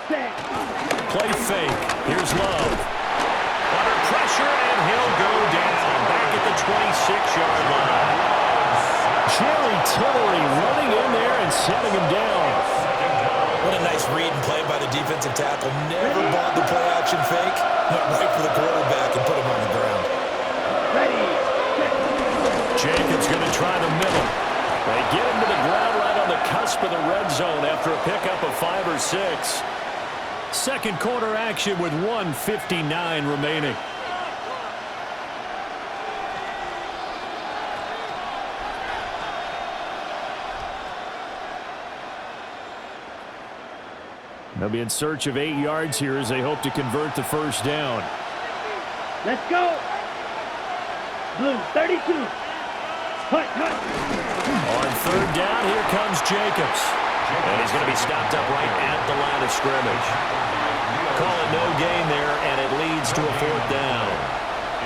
Play fake. Here's Love. Under pressure, and he'll go down. Back at the 26-yard line. Jerry Tillery running in there and setting him down. What a nice read and play by the defensive tackle. Never bought the play-action fake. Went right for the quarterback and put him on the ground. Jacobs going to try the middle. They get him to the ground right on the cusp of the red zone after a pickup of 5 or 6. Second quarter action with 1:59 remaining. They'll be in search of 8 yards here as they hope to convert the first down. Let's go. Blue, 32. Hut. On third down, here comes Jacobs. And he's going to be stopped up right at the line of scrimmage. Call it no gain there, and it leads to a fourth down.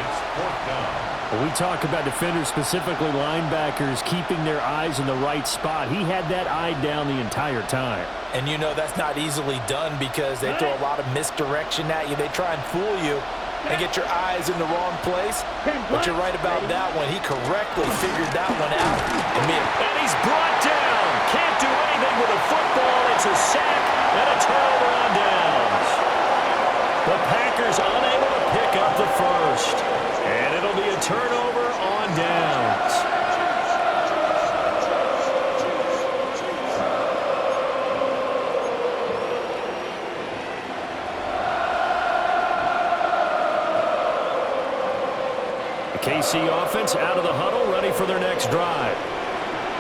It's fourth down. When we talk about defenders, specifically linebackers, keeping their eyes in the right spot, he had that eye down the entire time. And you know that's not easily done because they throw a lot of misdirection at you. They try and fool you and get your eyes in the wrong place. But you're right about that one. He correctly figured that one out. And he's brought down. Can't do anything with a football. It's a sack and a turnover on downs. The Packers unable to pick up the first. And it'll be a turnover on downs. The KC offense out of the huddle, ready for their next drive.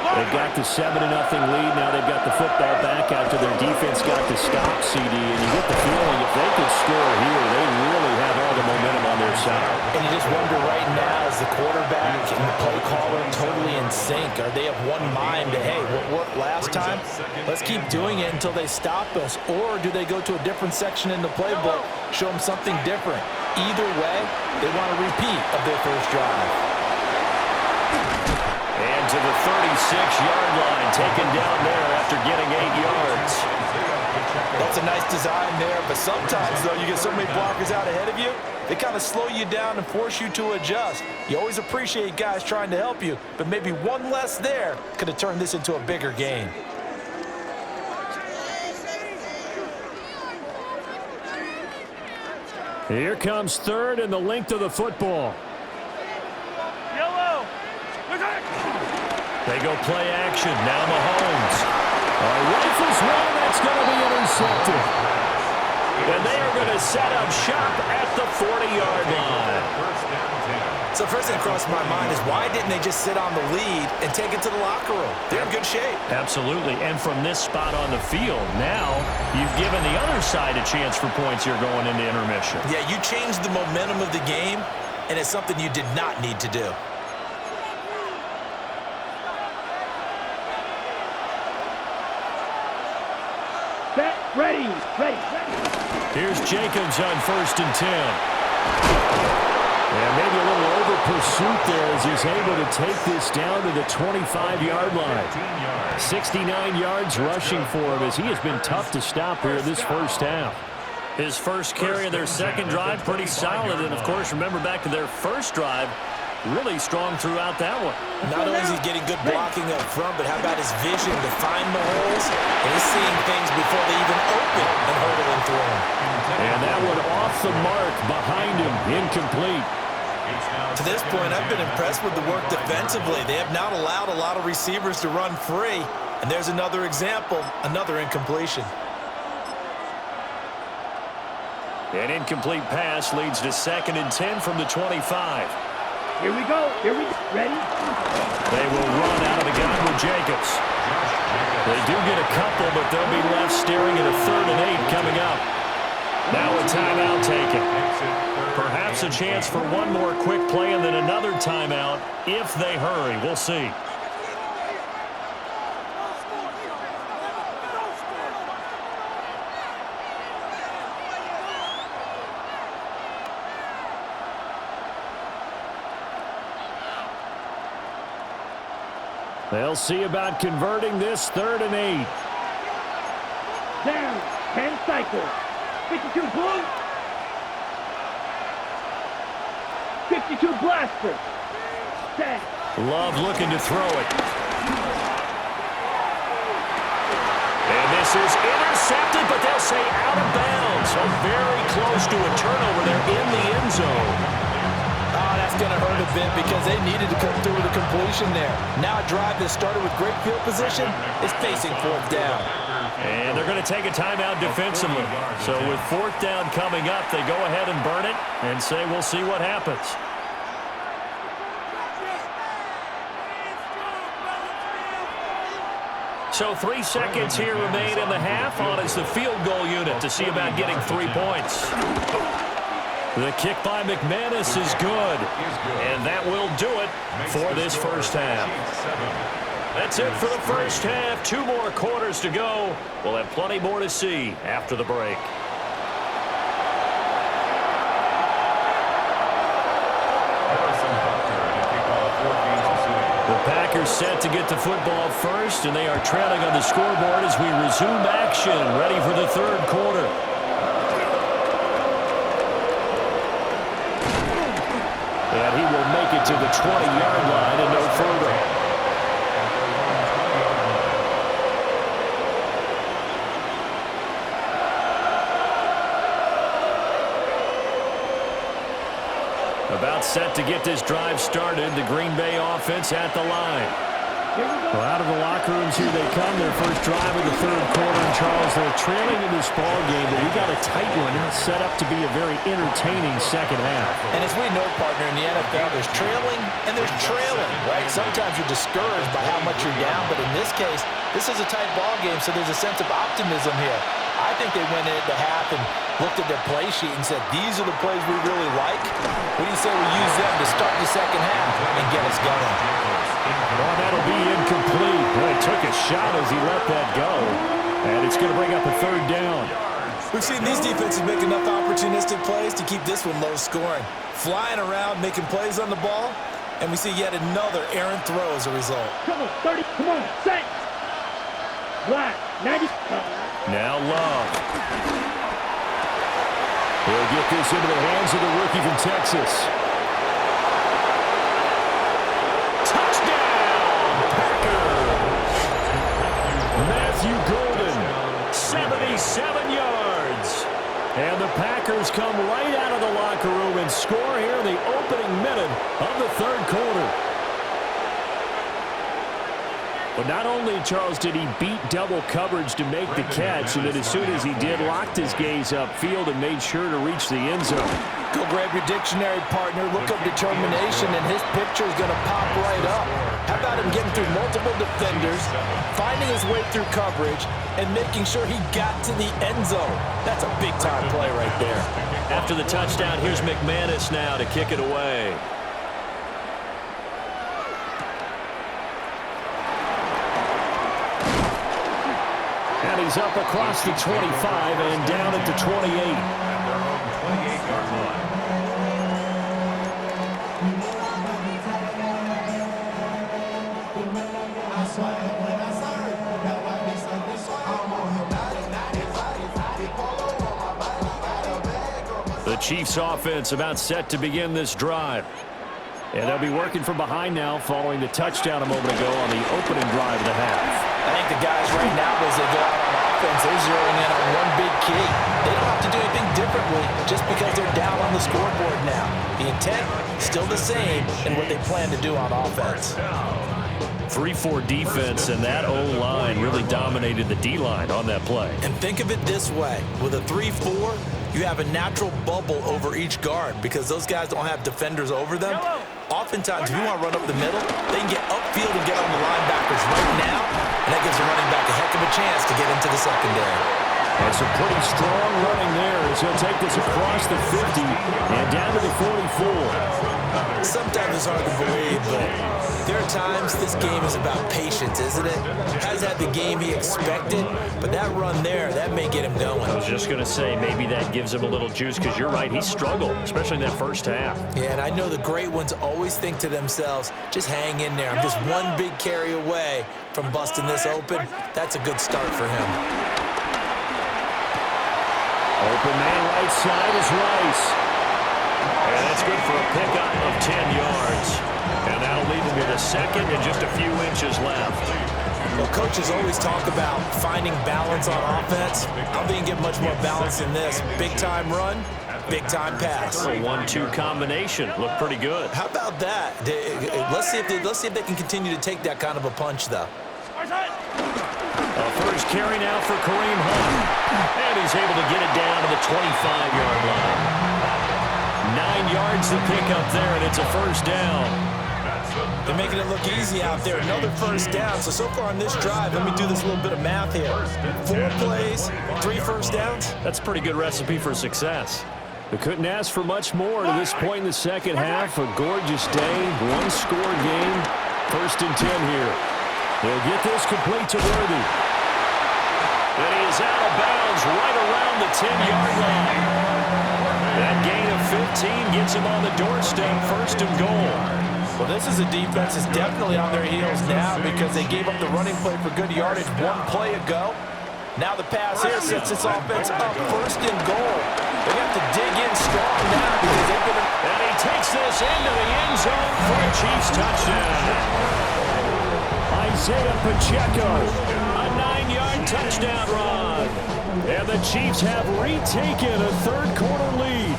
They've got the 7-0 lead. Now they've got the football back after their defense got the stop, CD. And you get the feeling if they could score here, they really have all the momentum on their side. And you just wonder right now, is the quarterback and the play caller totally in sync? Are they of one mind to, hey, what worked last time? Let's keep doing it until they stop us. Or do they go to a different section in the playbook, show them something different? Either way, they want a repeat of their first drive. And to the 36-yard line, taken down there after getting 8 yards. That's a nice design there, but sometimes, though, you get so many blockers out ahead of you, they kind of slow you down and force you to adjust. You always appreciate guys trying to help you, but maybe one less there could have turned this into a bigger game. Here comes third and the length of the football. They go play action. Now Mahomes. Rifles one. That's going to be intercepted. And they are going to set up shop at the 40-yard line. So first thing that crossed my mind is why didn't they just sit on the lead and take it to the locker room? They're in good shape. Absolutely. And from this spot on the field, now you've given the other side a chance for points here going into intermission. Yeah, you changed the momentum of the game, and it's something you did not need to do. Ready. Here's Jacobs on 1st and 10. Yeah, maybe a little over pursuit there as he's able to take this down to the 25-yard line. 69 yards rushing for him as he has been tough to stop here this first half. His first carry of their second drive, pretty solid. And, of course, remember back to their first drive, really strong throughout that one. Not only is he getting good blocking up front, but how about his vision to find the holes? And he's seeing things before they even open and hurdling through them. And that one off the mark behind him, incomplete. To this point, I've been impressed with the work defensively. They have not allowed a lot of receivers to run free. And there's another example, another incompletion. An incomplete pass leads to 2nd and 10 from the 25. Here we go. Ready? They will run out of the gun with Jacobs. They do get a couple, but they'll be left staring at a 3rd and 8 coming up. Now a timeout taken. Perhaps a chance for one more quick play and then another timeout if they hurry. We'll see. They'll see about converting this 3rd and 8. Down. 10 cycles. 52 blue. 52 blaster. Set. Love looking to throw it. And this is intercepted, but they'll say out of bounds. So very close to a turnover there in the end zone. Oh, that's going to hurt a bit because they needed to come through with a completion there. Now a drive that started with great field position is facing fourth down. And they're going to take a timeout defensively. So with fourth down coming up, they go ahead and burn it and say we'll see what happens. So 3 seconds here remain in the half on as the field goal unit to see about getting 3 points. The kick by McManus is good, and that will do it for this first half. That's it for the first half. 2 more quarters to go. We'll have plenty more to see after the break. The Packers set to get the football first, and they are trailing on the scoreboard as we resume action, ready for the third quarter. And he will make it to the 20-yard line and no further. About set to get this drive started. The Green Bay offense at the line. Well, out of the locker rooms here they come. Their first drive of the third quarter. And Charles, they're trailing in this ball game, but we got a tight one set up to be a very entertaining second half. And as we know, partner, in the NFL, there's trailing and there's trailing, right? Sometimes you're discouraged by how much you're down, but in this case, this is a tight ball game, so there's a sense of optimism here. I think they went into half and looked at their play sheet and said, these are the plays we really like. What do you say we use them to start the second half and get us going? Well, that'll be incomplete. Well, he took a shot as he let that go. And it's going to bring up a third down. We've seen these defenses make enough opportunistic plays to keep this one low scoring. Flying around, making plays on the ball, and we see yet another errant throw as a result. Come on, 30. Come on, set. Black, 90. Now Love. He'll get this into the hands of the rookie from Texas. Touchdown, Packers! Matthew Golden, 77 yards. And the Packers come right out of the locker room and score here in the opening minute of the third quarter. But not only, Charles, did he beat double coverage to make the catch, and then as soon as he did, locked his gaze upfield and made sure to reach the end zone. Go grab your dictionary, partner. Look up determination, and his picture is going to pop right up. How about him getting through multiple defenders, finding his way through coverage, and making sure he got to the end zone? That's a big-time play right there. After the touchdown, here's McManus now to kick it away. And he's up across the 25 and down at the 28. The Chiefs offense about set to begin this drive. And they'll be working from behind now following the touchdown a moment ago on the opening drive of the half. I think the guys right now, as they go out on offense, they're zeroing in on one big key. They don't have to do anything differently just because they're down on the scoreboard now. The intent, still the same in what they plan to do on offense. 3-4 defense, and that O-line really dominated the D-line on that play. And think of it this way. With a 3-4, you have a natural bubble over each guard because those guys don't have defenders over them. Oftentimes, if you want to run up the middle, they can get upfield and get on the linebackers right now, and that gives the running back a heck of a chance to get into the secondary. And some pretty strong running there as he'll take this across the 50 and down to the 44. Sometimes it's hard to believe, but there are times this game is about patience, isn't it? Hasn't had the game he expected, but that run there, that may get him going. I was just going to say, maybe that gives him a little juice because you're right, he struggled, especially in that first half. Yeah, and I know the great ones always think to themselves, just hang in there. I'm just one big carry away from busting this open. That's a good start for him. Open man right side is Rice. And that's good for a pickup of 10 yards. And that'll leave him with a second and just a few inches left. Well, coaches always talk about finding balance on offense. I don't think you get much more balance than this. Big-time run, big-time pass. A 1-2 combination. Looked pretty good. How about that? Let's see if they can continue to take that kind of a punch, though. First carry now for Kareem Hunt. And he's able to get it down to the 25-yard line. 9 yards to pick up there, and it's a first down. They're making it look easy out there. Another first down. So far on this drive, let me do this little bit of math here. 4 plays, 3 first downs. That's a pretty good recipe for success. They couldn't ask for much more to this point in the second half. A gorgeous day, one-score game. First and 10 here. They'll get this complete to Worthy. And he is out of bounds right around the 10-yard line. That gain of 15 gets him on the doorstep, first and goal. Well, this is a defense that's definitely on their heels now because they gave up the running play for good yardage 1 play ago. Now the pass here sets this offense up, first and goal. They have to dig in strong now because they've been... And he takes this into the end zone for a Chiefs touchdown. Isaiah Pacheco, a 9-yard touchdown run. And the Chiefs have retaken a third-quarter lead.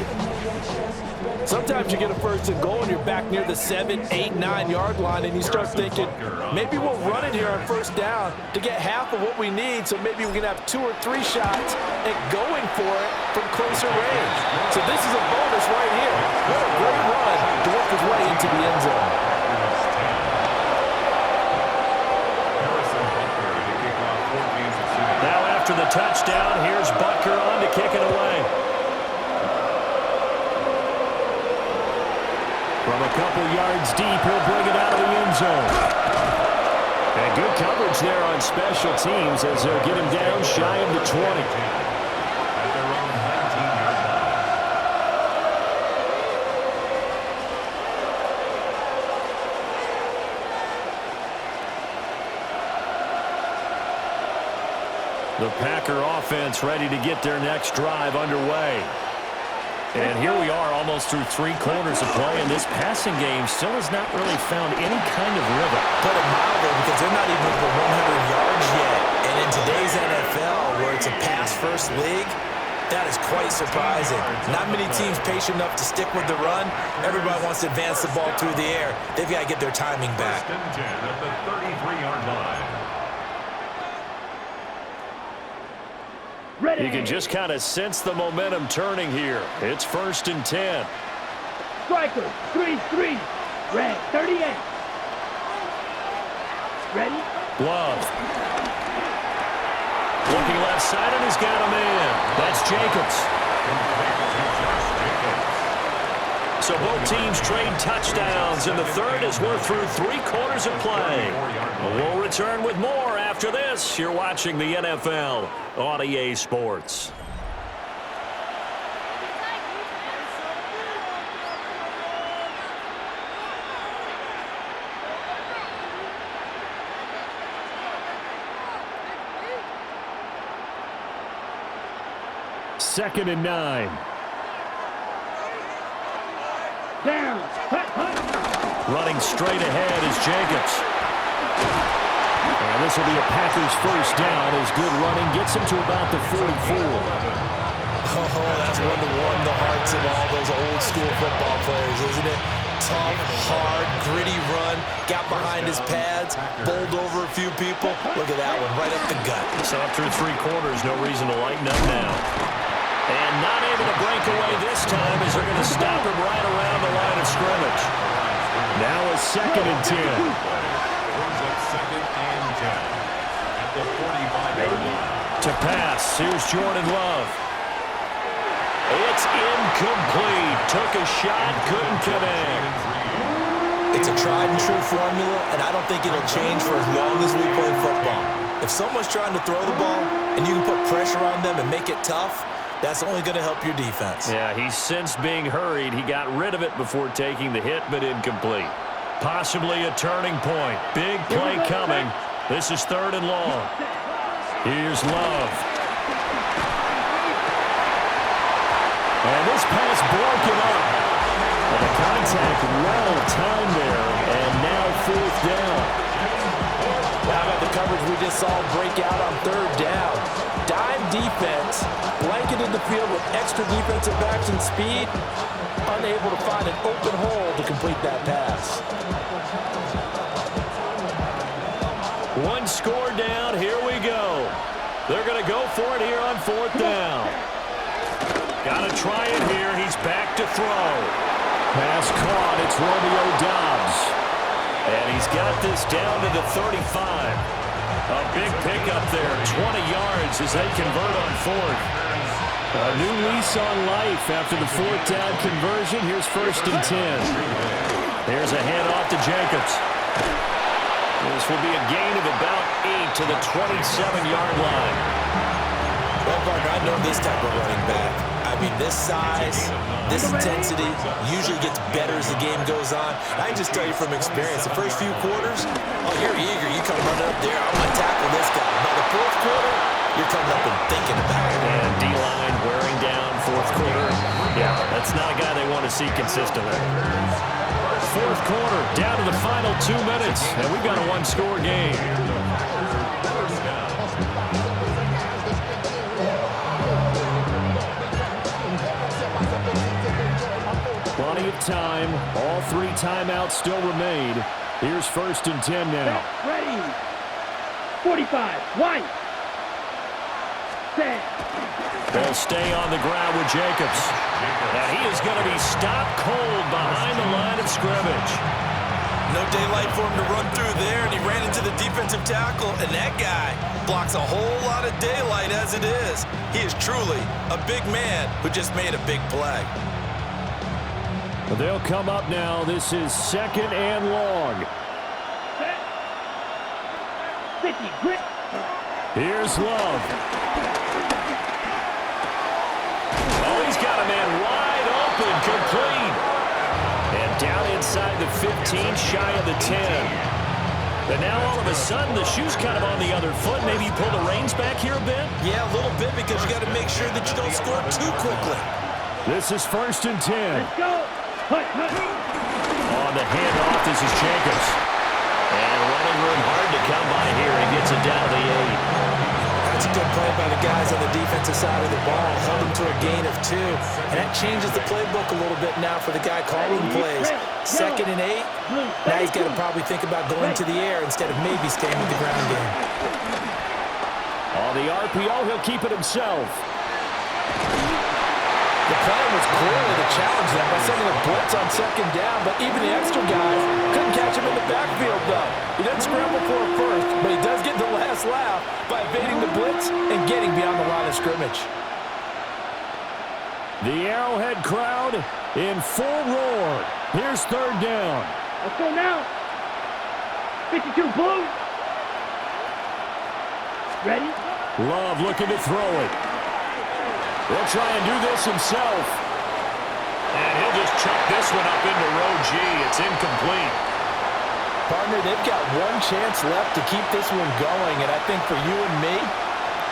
Sometimes you get a first and goal and you're back near the 7, 8, 9-yard line and you start thinking, maybe we'll run it here on first down to get half of what we need, so maybe we can have 2 or 3 shots at going for it from closer range. So this is a bonus right here. What a great run to work his way into the end zone. Now after the touchdown, here's Butker on to kick it away. From a couple yards deep, he'll bring it out of the end zone. And good coverage there on special teams as they'll get him down shy of the 20. The Packer offense ready to get their next drive underway. And here we are almost through 3 quarters of play, and this passing game still has not really found any kind of rhythm. Put it mildly, because they're not even over 100 yards yet. And in today's NFL, where it's a pass-first league, that is quite surprising. Not many teams patient enough to stick with the run. Everybody wants to advance the ball through the air. They've got to get their timing back. First and 10 at the 33-yard line. Ready. You can just kind of sense the momentum turning here. It's first and 10. Striker, 3-3. Red, 38. Ready? Love. Looking left side, and he's got a man. That's Jacobs. So both teams trade touchdowns, and the third as we're through 3 quarters of play. We'll return with more after this. You're watching the NFL on EA Sports. Second and 9. Down. Hut, hut. Running straight ahead is Jacobs. And this will be a Packers first down as good running gets him to about the 44. Oh, that's one to warm the hearts of all those old school football players, isn't it? Tough, hard, gritty run, got behind his pads, bowled over a few people. Look at that one, right up the gut. So up through 3 quarters, no reason to lighten up now. And not able to break away this time as they're going to stop him right around the line of scrimmage. Now a second and 10. Second and 10 at the 45-yard line. To pass, here's Jordan Love. It's incomplete. Took a shot, couldn't connect. It's a tried and true formula, and I don't think it'll change for as long as we play football. If someone's trying to throw the ball and you can put pressure on them and make it tough, that's only going to help your defense. Yeah, he's sensed being hurried. He got rid of it before taking the hit, but incomplete. Possibly a turning point. Big play coming. This is third and long. Here's Love. broken up. And the contact well timed there, and now 4th down. How about the coverage we just saw break out on 3rd down? Dime defense, blanketed the field with extra defensive backs and speed, unable to find an open hole to complete that pass. One score down, here we go. They're going to go for it here on 4th down. Got to try it here. He's back to throw. Pass caught. It's Romeo Doubs. And he's got this down to the 35. A big pickup there, 20 yards as they convert on 4th. A new lease on life after the 4th down conversion. Here's 1st and 10. There's a handoff to Jacobs. This will be a gain of about 8 to the 27-yard line. Well, partner, I know this type of running back. I mean, this size, this intensity usually gets better as the game goes on. I can just tell you from experience, the first few quarters, oh, you're eager. You come running up there, I'm going to tackle this guy. By the 4th quarter, you're coming up and thinking about it. And D-line wearing down 4th quarter. Yeah, that's not a guy they want to see consistently. 4th quarter, down to the final 2 minutes, and we've got a one-score game. Plenty of time. All 3 timeouts still remain. Here's 1st and 10 now. Ready. 45. Wide. Set. They'll stay on the ground with Jacobs. And he is going to be stopped cold behind the line of scrimmage. No daylight for him to run through there, and he ran into the defensive tackle, and that guy blocks a whole lot of daylight as it is. He is truly a big man who just made a big play. They'll come up now. This is 2nd and long. 50. Grit. Here's Love. Oh, he's got a man wide open, complete. And down inside the 15, shy of the 10. But now all of a sudden, the shoe's kind of on the other foot. Maybe you pull the reins back here a bit? Yeah, a little bit, because you got to make sure that you don't score too quickly. This is 1st and 10. Let's go. Hut, hut. On the handoff, this is Jacobs. And running room hard to come by here. He gets it down to the 8. That's a good play by the guys on the defensive side of the ball. Held him to a gain of 2. And that changes the playbook a little bit now for the guy calling plays. 2nd and 8. Now he's got to probably think about going to the air instead of maybe staying with the ground game. On the RPO, he'll keep it himself. The plan was clearly to challenge them by sending a blitz on 2nd down, but even the extra guys couldn't catch him in the backfield, though. He doesn't scramble for a first, but he does get the last laugh by evading the blitz and getting beyond the line of scrimmage. The Arrowhead crowd in full roar. Here's 3rd down. Let's go now. 52 blue. Ready? Love looking to throw it. He'll try and do this himself. And he'll just chuck this one up into row G. It's incomplete. Partner, they've got one chance left to keep this one going, and I think for you and me,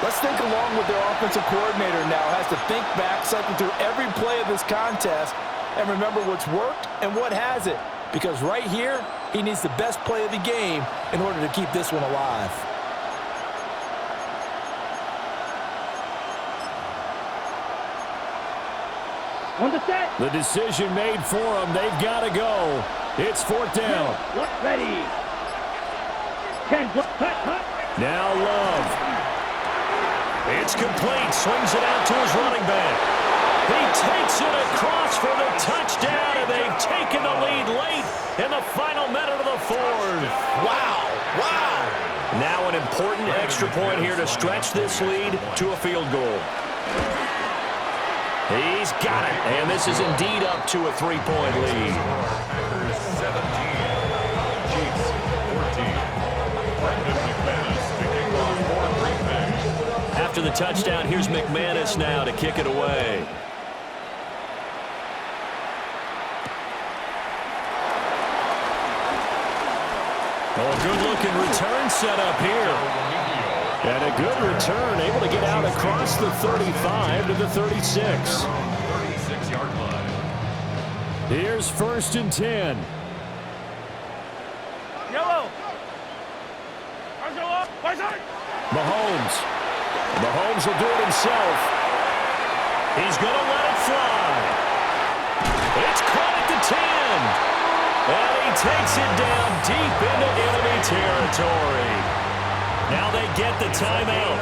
let's think along with their offensive coordinator now. Has to think back, cycle through every play of this contest, and remember what's worked and what hasn't. Because right here, he needs the best play of the game in order to keep this one alive. On the set. The decision made for them. They've got to go. It's 4th down. Ready. 10. Hut, hut. Now Love. It's complete. Swings it out to his running back. He takes it across for the touchdown, and they've taken the lead late in the final minute of the 4th. Wow. Wow. Now an important extra point here to stretch this lead to a field goal. He's got it, and this is indeed up to a 3-point lead. 17, Chiefs 14. McManus to kick off for Green Bay. After the touchdown, here's McManus now to kick it away. Oh, a good-looking return set up here. And a good return, able to get out across the 35 to the 36. 36-yard line. Here's 1st and 10. Yellow. Mahomes will do it himself. He's going to let it fly. It's caught at the 10. And he takes it down deep into enemy territory. Now they get the timeout.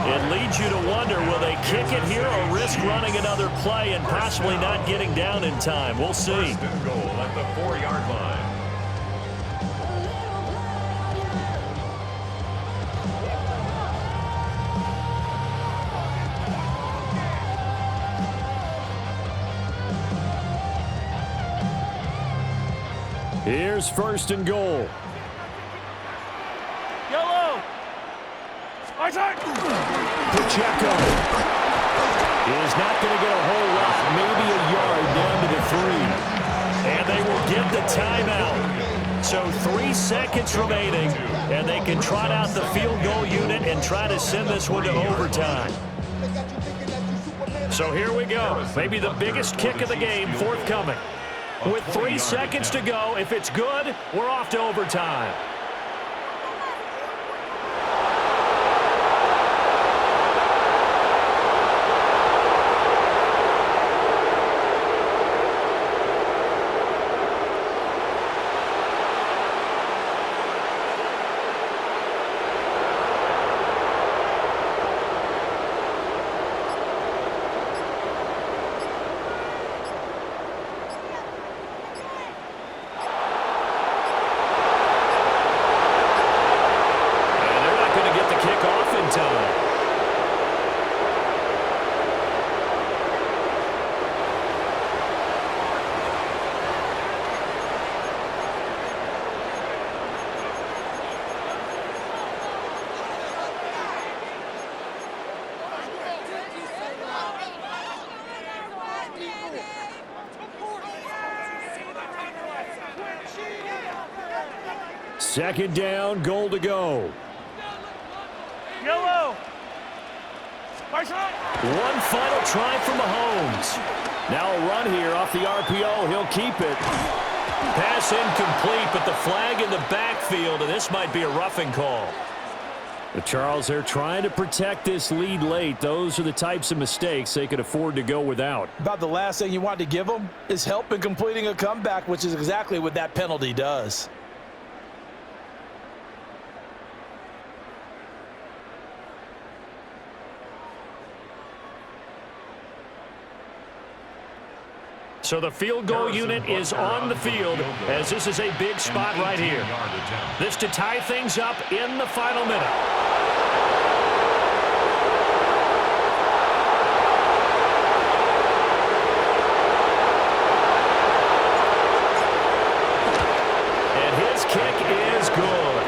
It leads you to wonder, will they kick it here or risk running another play and possibly not getting down in time? We'll see. 1st and goal at the 4-yard line. Here's 1st and goal. Yellow. Pacheco is not going to get a whole lot, maybe a yard down to the 3. And they will get the timeout. So 3 seconds remaining, and they can trot out the field goal unit and try to send this one to overtime. So here we go. Maybe the biggest kick of the game forthcoming. With 3 seconds to go, if it's good, we're off to overtime. Second down, goal to go. Yellow. One final try for Mahomes. Now a run here off the RPO. He'll keep it. Pass incomplete, but the flag in the backfield, and this might be a roughing call. But Charles, they're trying to protect this lead late. Those are the types of mistakes they could afford to go without. About the last thing you want to give them is help in completing a comeback, which is exactly what that penalty does. So the field goal unit is on the field as this is a big spot right here. This to tie things up in the final minute. And his kick is good.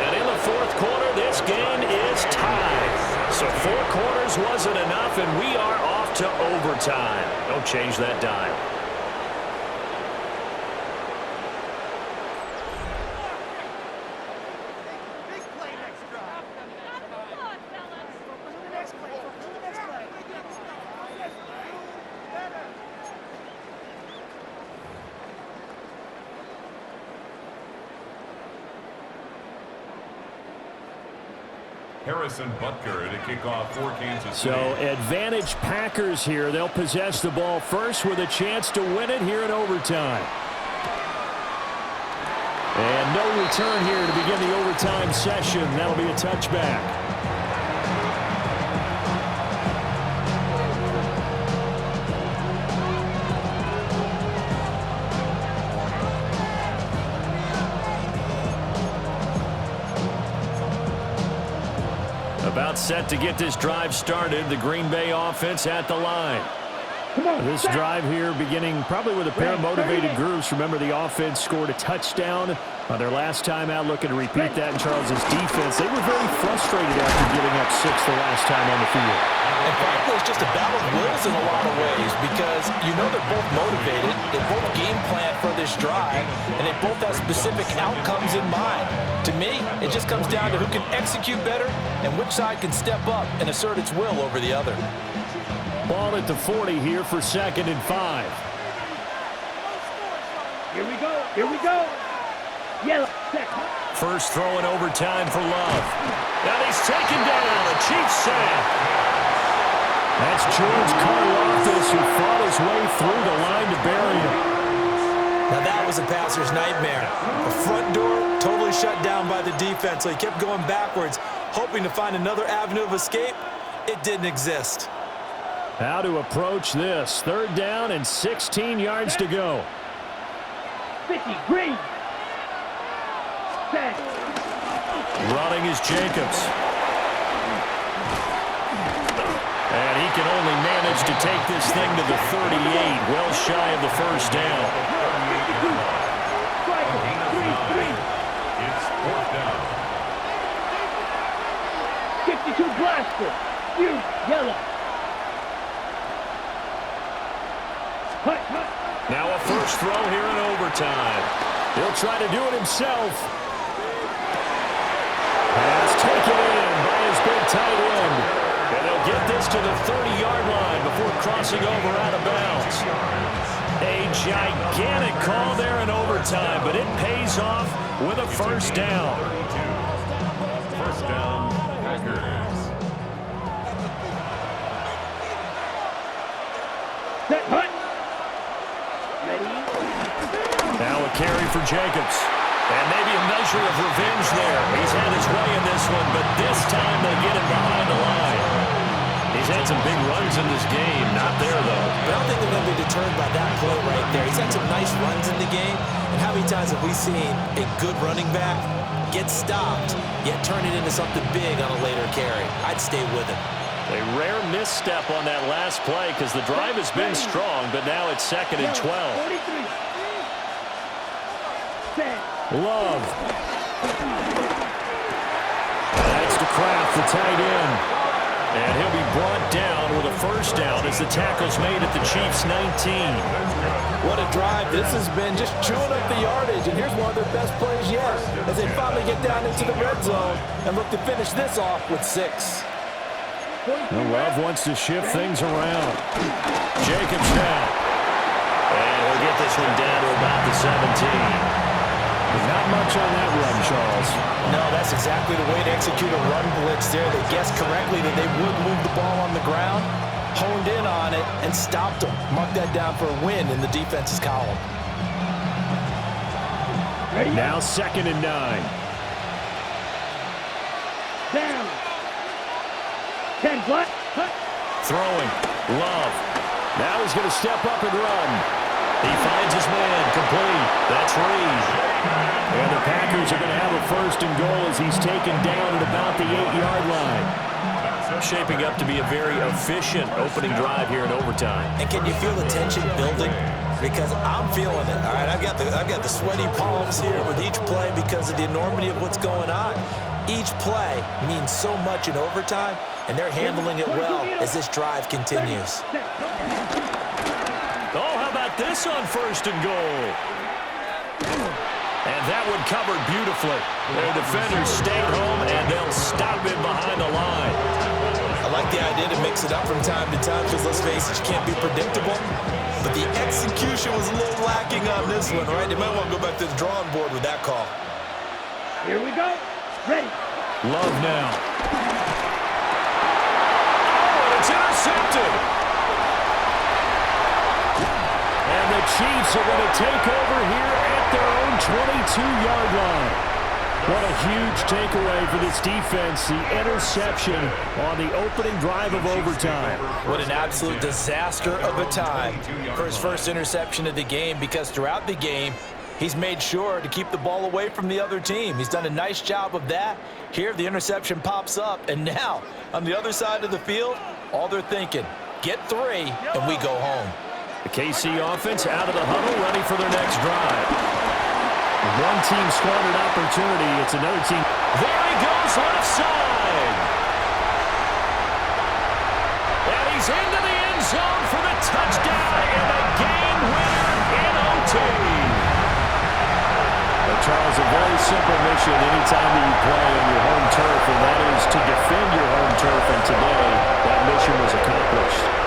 And in the 4th quarter, this game is tied. So 4 quarters wasn't enough, and we are off to overtime. Don't change that dime. Harrison Butker to kick off for Kansas City. So advantage Packers here. They'll possess the ball first with a chance to win it here in overtime. And no return here to begin the overtime session. That'll be a touchback. About set to get this drive started. The Green Bay offense at the line. This drive here beginning probably with a pair of motivated groups. Remember, the offense scored a touchdown on their last time out, looking to repeat that in Charles's defense. They were very frustrated after giving up 6 the last time on the field. And frankly, it's just a battle of wills in a lot of ways because you know they're both motivated, they both game plan for this drive, and they both have specific outcomes in mind. To me, it just comes down to who can execute better and which side can step up and assert its will over the other. Ball at the 40 here for 2nd and 5. Here we go. Here we go. Yellow. Set. First throw in overtime for Love. And he's taken down. A Chiefs sack. That's George Karlaftis who fought his way through the line to bury him. Now that was a passer's nightmare. The front door totally shut down by the defense, so he kept going backwards, hoping to find another avenue of escape. It didn't exist. How to approach this. 3rd down and 16 yards to go. 50, green. Set. Running is Jacobs. And he can only manage to take this thing to the 38, well shy of the first down. It's 4th down. 52 blaster. You, yellow. Hut. Now a first throw here in overtime. He'll try to do it himself. Pass taken in by his big tight end. And they'll get this to the 30-yard line before crossing over out of bounds. A gigantic call there in overtime, but it pays off with a first down. 1st down, Packers. Set. Hut. Ready. Now a carry for Jacobs. And maybe a measure of revenge there. He's had his way in this one, but this time they get him behind the line. He's had some big runs in this game. Not there, though. But I don't think they're going to be deterred by that play right there. He's had some nice runs in the game. And how many times have we seen a good running back get stopped, yet turn it into something big on a later carry? I'd stay with him. A rare misstep on that last play because the drive has been strong, but now it's 2nd and 12. 43. Set. Love. That's to Kraft, the tight end. And he'll be brought down with a first down as the tackle's made at the Chiefs' 19. What a drive this has been, just chewing up the yardage. And here's one of their best plays yet as they finally get down into the red zone and look to finish this off with 6. Well, Love wants to shift things around. Jacobs now. And he'll get this one down to about the 17. Not much on that run, Charles. No, that's exactly the way to execute a run blitz there. They guessed correctly that they would move the ball on the ground, honed in on it, and stopped them. Mark that down for a win in the defense's column. Ready. Now 2nd and 9. Down. 10 black. Hut. Throwing. Love. Now he's going to step up and run. He finds his man. Complete. That's Reed. And the Packers are going to have a 1st and goal as he's taken down at about the 8-yard line. Shaping up to be a very efficient opening drive here in overtime. And can you feel the tension building? Because I'm feeling it. All right, I've got the sweaty palms here with each play because of the enormity of what's going on. Each play means so much in overtime, and they're handling it well as this drive continues. Oh, how about this on 1st and goal? And that one covered beautifully. Their defenders stayed home, and they'll stop him behind the line. I like the idea to mix it up from time to time because, let's face it, you can't be predictable. But the execution was a little lacking on this one, right? They might want to go back to the drawing board with that call. Here we go. Ready. Love now. Oh, and it's intercepted. And the Chiefs are going to take over here at their own 22-yard line. What a huge takeaway for this defense, the interception on the opening drive of overtime. What an absolute disaster of a time for his first interception of the game, because throughout the game, he's made sure to keep the ball away from the other team. He's done a nice job of that. Here, the interception pops up, and now, on the other side of the field, all they're thinking, get 3, and we go home. The KC offense out of the huddle, ready for their next drive. One team squandered opportunity. It's another team. There he goes, left side. And he's into the end zone for the touchdown and the game winner in OT. Well, Charles, a very simple mission anytime that you play on your home turf, and that is to defend your home turf. And today, that mission was accomplished.